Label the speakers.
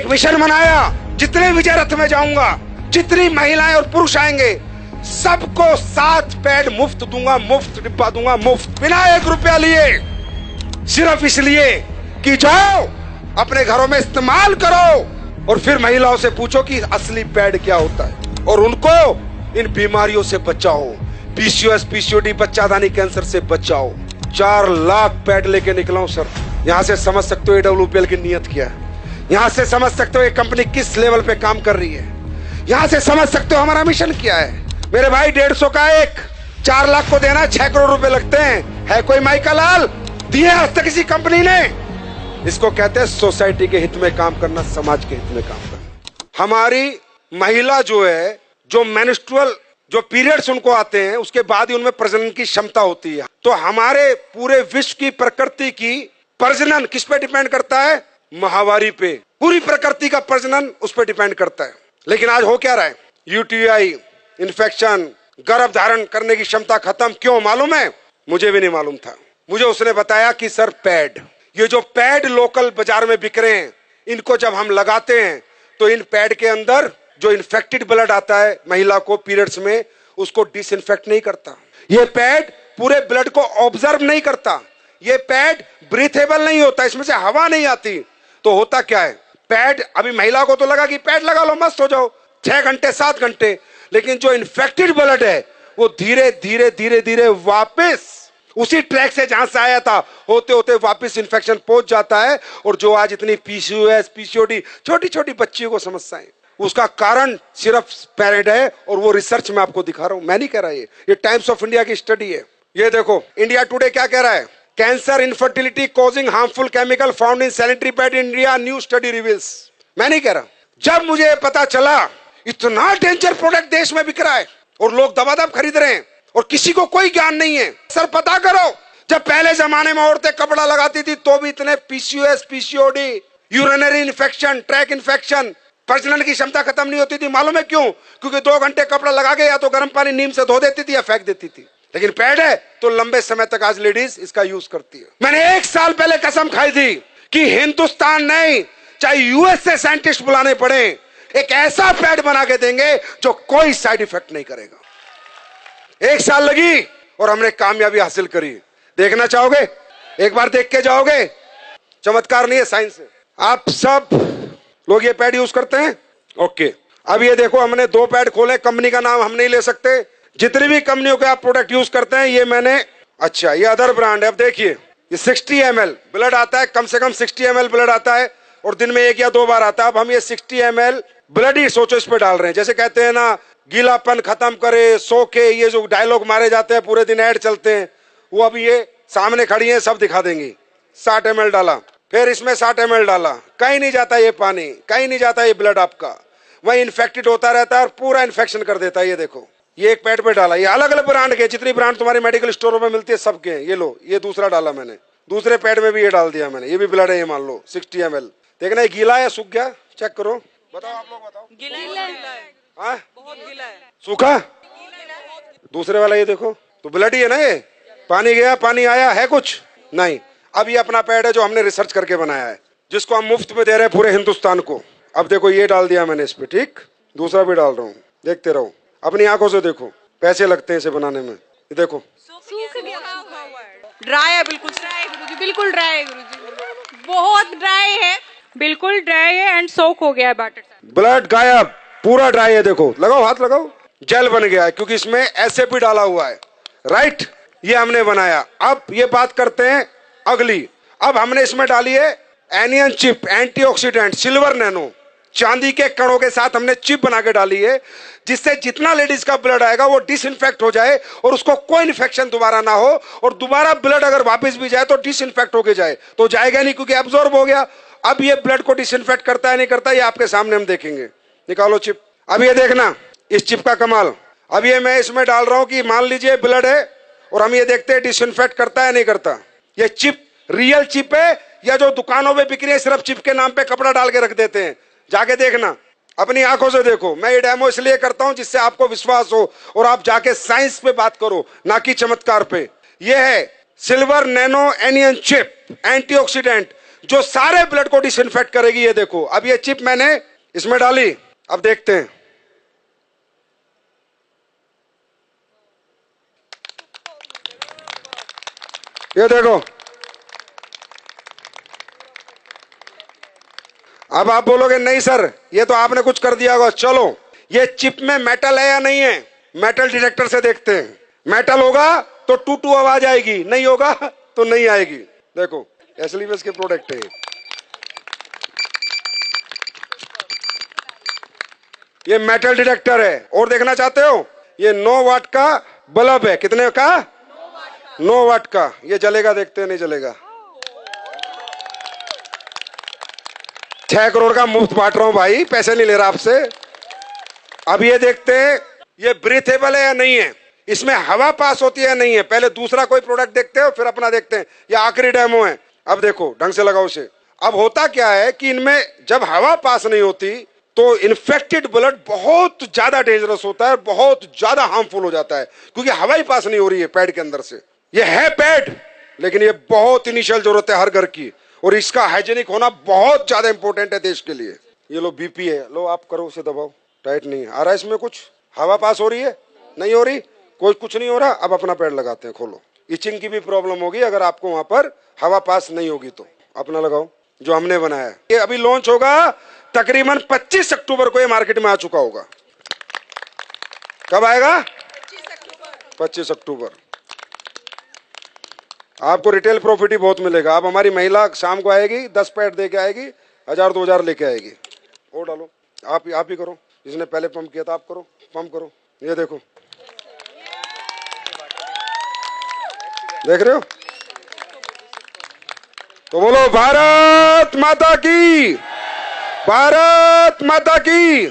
Speaker 1: एक मिशन बनाया, जितने विजय रथ में जाऊंगा, जितनी महिलाएं और पुरुष आएंगे, सबको 7 पैड मुफ्त दूंगा, मुफ्त डिब्बा दूंगा, मुफ्त, बिना 1 रुपया लिए, सिर्फ इसलिए कि जाओ अपने घरों में इस्तेमाल करो और फिर महिलाओं से पूछो कि असली पैड क्या होता है और उनको इन बीमारियों से बचाओ, पीसीओएस, पीसीओडी, बच्चादानी कैंसर से बचाओ। 4 लाख पैड लेके निकला हूं सर। यहां से समझ सकते हो AWPL की नीयत क्या है, यहां से समझ सकते हो ये कंपनी किस लेवल पे काम कर रही है, यहां से समझ सकते हो हमारा मिशन क्या है। मेरे भाई 150 का एक, 4 लाख को देना 6 करोड़ रुपए लगते हैं। है कोई माई का लाल दिए आज तक किसी कंपनी ने? इसको कहते हैं सोसाइटी के हित में काम करना, समाज के हित में काम करना। हमारी महिला जो है, जो मेंस्ट्रुअल जो पीरियड्स उनको आते हैं, उसके बाद ही उनमें प्रजनन की क्षमता होती है। तो हमारे पूरे विश्व की प्रकृति की प्रजनन किस पे डिपेंड करता है? माहवारी पे। पूरी प्रकृति का प्रजनन उस पर डिपेंड करता है। लेकिन आज हो क्या रहा है? यूटीआई, इन्फेक्शन, गर्भ धारण करने की क्षमता खत्म। क्यों मालूम है? मुझे भी नहीं मालूम था। मुझे उसने बताया कि सर पैड, ये जो पैड लोकल बाजार में बिक रहे हैं, इनको जब हम लगाते हैं तो इन पैड के अंदर जो इन्फेक्टेड ब्लड आता है महिला को पीरियड्स में, उसको डिसइंफेक्ट नहीं करता। ये पैड पूरे ब्लड को ऑब्जर्व नहीं करता। ये पैड ब्रीथेबल नहीं होता, इसमें से हवा नहीं आती। तो होता क्या है? पैड, अभी महिला को तो लगा कि पैड लगा लो मस्त हो जाओ, 6 घंटे 7 घंटे, लेकिन जो इन्फेक्टेड ब्लड है वो धीरे धीरे धीरे धीरे वापस उसी ट्रैक से जहां से आया था होते होते वापस इन्फेक्शन पहुंच जाता है। और जो आज इतनी पीसीओएस, पीसीओडी, छोटी छोटी बच्चियों को समस्याएं, उसका कारण सिर्फ पैड है। और वो रिसर्च में आपको दिखा रहा हूं, मैं नहीं कह रहा, ये टाइम्स ऑफ इंडिया की स्टडी है। ये देखो इंडिया टुडे क्या कह रहा है? Cancer, infertility causing harmful chemical found in sanitary pad in India, new study reveals. मैं नहीं कह रहा। जब मुझे पता चला इतना डेंजर प्रोडक्ट देश में बिक रहा है और लोग दबादब खरीद रहे हैं और किसी को कोई ज्ञान नहीं है, सर पता करो, जब पहले जमाने में औरतें कपड़ा लगाती थी तो भी इतने PCOS, PCOD, urinary infection, track infection, प्रजनन की क्षमता खत्म नहीं होती थी। मालूम है क्यों? क्योंकि 2 घंटे कपड़ा लगा के या तो गर्म पानी नीम से धो देती थी या फेंक देती थी। लेकिन पैड है तो लंबे समय तक आज लेडीज इसका यूज करती है। मैंने 1 साल पहले कसम खाई थी कि हिंदुस्तान नहीं, चाहे यूएस से साइंटिस्ट बुलाने पड़े, एक ऐसा पैड बना के देंगे जो कोई साइड इफेक्ट नहीं करेगा। 1 साल लगी और हमने कामयाबी हासिल करी। देखना चाहोगे? एक बार देख के जाओगे? चमत्कार नहीं है, साइंस है। आप सब लोग ये पैड यूज करते हैं? ओके, अब ये देखो हमने 2 पैड खोले, कंपनी का नाम हम नहीं ले सकते। जितनी भी कंपनियों के आप प्रोडक्ट यूज करते हैं ये मैंने, अच्छा ये अदर ब्रांड है। अब देखिए ये 60 ml ब्लड आता है, कम से कम 60 ml ब्लड आता है और दिन में 1 या 2 बार आता है। अब हम ये 60 ml ब्लड ही सोचो इस पे डाल रहे हैं। जैसे कहते हैं ना, गीलापन खत्म करे, सो के, ये जो डायलॉग मारे जाते हैं, पूरे दिन ऐड चलते हैं, वो अभी ये सामने खड़ी है, सब दिखा देंगी। 60 ml डाला, फिर इसमें 60 ml डाला, कहीं नहीं जाता ये पानी, कहीं नहीं जाता ये ब्लड आपका, वही इन्फेक्टेड होता रहता है और पूरा इन्फेक्शन कर देता है। ये देखो ये एक पैड पे डाला, ये अलग अलग ब्रांड के, जितनी ब्रांड तुम्हारी मेडिकल स्टोरों में मिलती है सबके हैं। ये लो, ये दूसरा डाला मैंने, दूसरे पैड में भी ये डाल दिया मैंने, ये भी ब्लड है, ये मान लो 60 ml। देखना ये गीला है सूख गया, चेक करो, बताओ आप लोग बताओ।
Speaker 2: गीला है, बहुत गीला है।
Speaker 1: सूखा? दूसरे वाला ये देखो तो ब्लड ही है ना, ये पानी गया पानी आया है कुछ नहीं। अब ये अपना पैड है जो हमने रिसर्च करके बनाया है, जिसको हम मुफ्त में दे रहे हैं पूरे हिंदुस्तान को। अब देखो ये डाल दिया मैंने इस पे, ठीक, दूसरा भी डाल रहा हूँ, देखते रहो, अपनी आंखों से देखो, पैसे लगते हैं इसे बनाने में। ये देखो
Speaker 2: ड्राई है, बिल्कुल ड्राई है गुरुजी, बिल्कुल ड्राई है गुरुजी, बहुत ड्राई है, बिल्कुल ड्राई है एंड सोक हो गया है बैटर से।
Speaker 1: ब्लड गायब, पूरा ड्राई है। देखो लगाओ, हाथ लगाओ, जेल बन गया है क्योंकि इसमें एसएपी डाला हुआ है, राइट, ये हमने बनाया। अब ये बात करते हैं अगली। अब हमने इसमें डाली है anion chip, antioxidant, silver nano, चांदी के कणों के साथ हमने चिप बना के डाली है, जिससे जितना लेडीज का ब्लड आएगा वो डिसइंफेक्ट हो जाए और उसको कोई इन्फेक्शन दोबारा ना हो, और दोबारा ब्लड अगर वापस भी जाए तो डिसइंफेक्ट होके जाए। तो जाएगा नहीं क्योंकि एब्जॉर्ब हो गया। अब ये ब्लड को डिसइंफेक्ट करता है नहीं करता, ये आपके सामने हम देखेंगे। निकालो चिप। अब ये देखना इस चिप का कमाल। अब ये मैं इसमें डाल रहा हूं कि मान लीजिए ब्लड है और हम ये देखते हैं डिसइंफेक्ट करता है नहीं करता। ये चिप रियल चिप है या जो दुकानों में बिक रही है सिर्फ चिप के नाम पे कपड़ा डाल के रख देते हैं? जाके देखना, अपनी आंखों से देखो। मैं ये डेमो इसलिए करता हूं जिससे आपको विश्वास हो और आप जाके साइंस पे बात करो, ना कि चमत्कार पे। ये है silver nano anion chip antioxidant, जो सारे ब्लड को डिसइंफेक्ट करेगी। ये देखो, अब ये चिप मैंने इसमें डाली, अब देखते हैं। ये देखो, अब आप बोलोगे नहीं सर ये तो आपने कुछ कर दिया होगा। चलो ये चिप में मेटल है या नहीं है, मेटल डिटेक्टर से देखते हैं। मेटल होगा तो टू टू आवाज आएगी, नहीं होगा तो नहीं आएगी। देखो एसलीवेस के प्रोडक्ट है। ये मेटल डिटेक्टर है। और देखना चाहते हो, ये 9 वाट का बल्ब है। कितने का? 9 वाट का। ये जलेगा, देखते हैं नहीं जलेगा। 6 करोड़ का मुफ्त बांट रहा हूं भाई, पैसे नहीं ले रहा आपसे। अब ये देखते हैं ये ब्रीथेबल है या नहीं है, इसमें हवा पास होती है या नहीं है। पहले दूसरा कोई प्रोडक्ट देखते हो फिर अपना देखते हैं। ये आखिरी डेमो है। अब देखो ढंग से लगाओ इसे। अब होता क्या है कि इनमें जब हवा पास नहीं होती तो इन्फेक्टेड ब्लड बहुत ज्यादा डेंजरस होता है, बहुत ज्यादा हार्मफुल हो जाता है, क्योंकि हवा ही पास नहीं हो रही है पैड के अंदर से। ये है पैड, लेकिन ये बहुत इनिशियल जरूरत है हर घर की, और इसका हाइजीनिक होना बहुत ज्यादा इंपॉर्टेंट है देश के लिए। ये लो बीपी है, लो आप करो, उसे दबाओ। टाइट नहीं आ रहा, इसमें कुछ हवा पास हो रही है, नहीं हो रही, कोई कुछ नहीं हो रहा। अब अपना पैड लगाते हैं, खोलो। इचिंग की भी प्रॉब्लम होगी अगर आपको वहां पर हवा पास नहीं होगी तो। अपना लगाओ जो हमने बनाया है। ये अभी लॉन्च होगा तकरीबन 25 अक्टूबर को, ये मार्केट में आ चुका होगा। कब आएगा? 25 अक्टूबर। आपको रिटेल प्रॉफिट ही बहुत मिलेगा। अब हमारी महिला शाम को आएगी, 10 पैड दे के आएगी, 1000-2000 लेके आएगी। और डालो, आप ही करो, जिसने पहले पंप किया था आप करो, पंप करो। ये देखो, देख रहे हो? तो बोलो भारत माता की, भारत माता की।